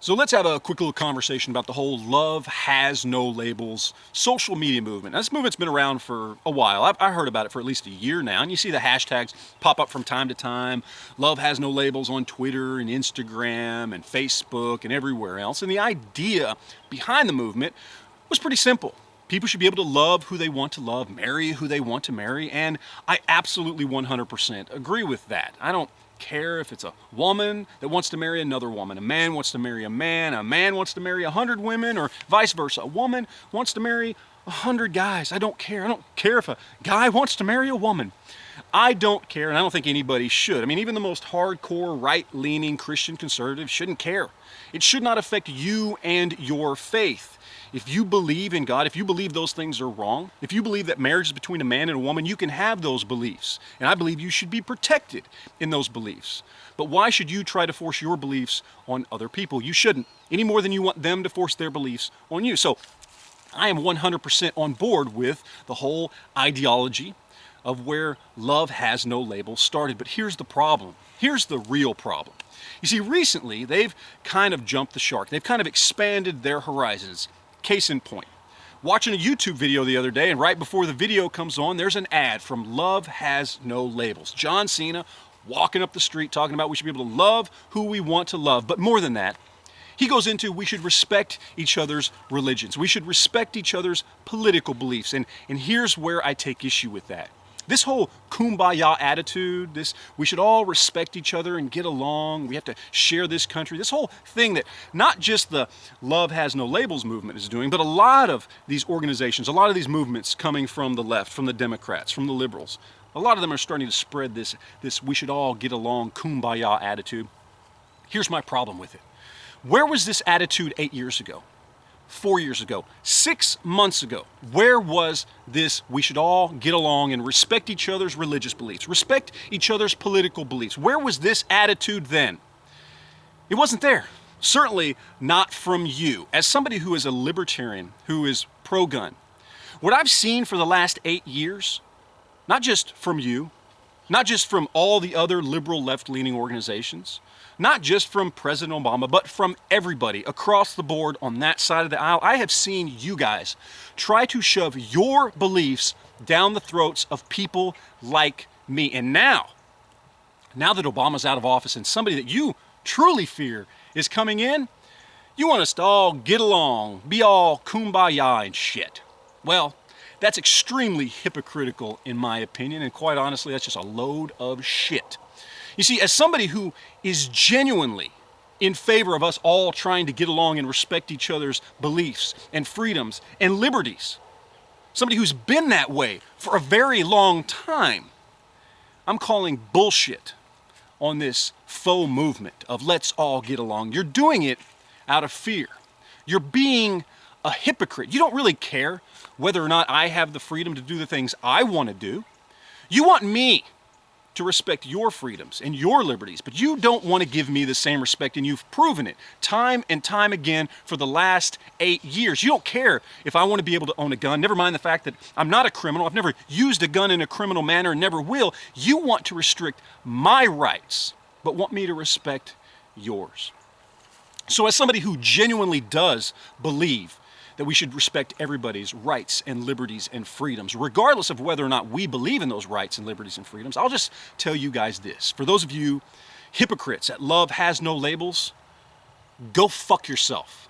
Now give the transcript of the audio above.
So let's have a quick little conversation about the whole love has no labels social media movement. Now, this movement's been around for a while. I heard about it for at least a year now, and you see the hashtags pop up from time to time. Love has no labels on Twitter and Instagram and Facebook and everywhere else. And the idea behind the movement was pretty simple. People should be able to love who they want to love, marry who they want to marry, and I absolutely 100% agree with that. I don't care if it's a woman that wants to marry another woman, a man wants to marry a man wants to marry 100 women, or vice versa. A woman wants to marry 100 guys. I don't care. I don't care if a guy wants to marry a woman. I don't care, and I don't think anybody should. I mean, even the most hardcore, right-leaning Christian conservative shouldn't care. It should not affect you and your faith. If you believe in God, if you believe those things are wrong, if you believe that marriage is between a man and a woman, you can have those beliefs. And I believe you should be protected in those beliefs. But why should you try to force your beliefs on other people? You shouldn't, any more than you want them to force their beliefs on you. So I am 100% on board with the whole ideology of where love has no label started. But here's the problem. Here's the real problem. You see, recently, they've kind of jumped the shark. They've kind of expanded their horizons. Case in point, watching a YouTube video the other day, and right before the video comes on, there's an ad from Love Has No Labels. John Cena walking up the street talking about we should be able to love who we want to love. But more than that, he goes into we should respect each other's religions. We should respect each other's political beliefs. And here's where I take issue with that. This whole kumbaya attitude, this we should all respect each other and get along, we have to share this country, this whole thing that not just the Love Has No Labels movement is doing, but a lot of these organizations, a lot of these movements coming from the left, from the Democrats, from the liberals, a lot of them are starting to spread this we should all get along kumbaya attitude. Here's my problem with it. Where was this attitude 8 years ago? 4 years ago, 6 months ago? Where was this we should all get along and respect each other's religious beliefs, respect each other's political beliefs? Where was this attitude then? It wasn't there. Certainly not from you. As somebody who is a libertarian, who is pro-gun, what I've seen for the last 8 years, not just from you, not just from all the other liberal left-leaning organizations, not just from President Obama, but from everybody across the board on that side of the aisle, I have seen you guys try to shove your beliefs down the throats of people like me. And now that Obama's out of office and somebody that you truly fear is coming in, you want us to all get along, be all kumbaya and shit. Well, that's extremely hypocritical in my opinion, and quite honestly, that's just a load of shit. You see, as somebody who is genuinely in favor of us all trying to get along and respect each other's beliefs and freedoms and liberties, somebody who's been that way for a very long time, I'm calling bullshit on this faux movement of let's all get along. You're doing it out of fear. You're being a hypocrite. You don't really care whether or not I have the freedom to do the things I want to do. You want me to respect your freedoms and your liberties, but you don't want to give me the same respect, and you've proven it time and time again for the last 8 years. You don't care if I want to be able to own a gun, never mind the fact that I'm not a criminal, I've never used a gun in a criminal manner and never will. You want to restrict my rights, but want me to respect yours. So as somebody who genuinely does believe that we should respect everybody's rights and liberties and freedoms, regardless of whether or not we believe in those rights and liberties and freedoms, I'll just tell you guys this. For those of you hypocrites at Love Has No Labels, go fuck yourself.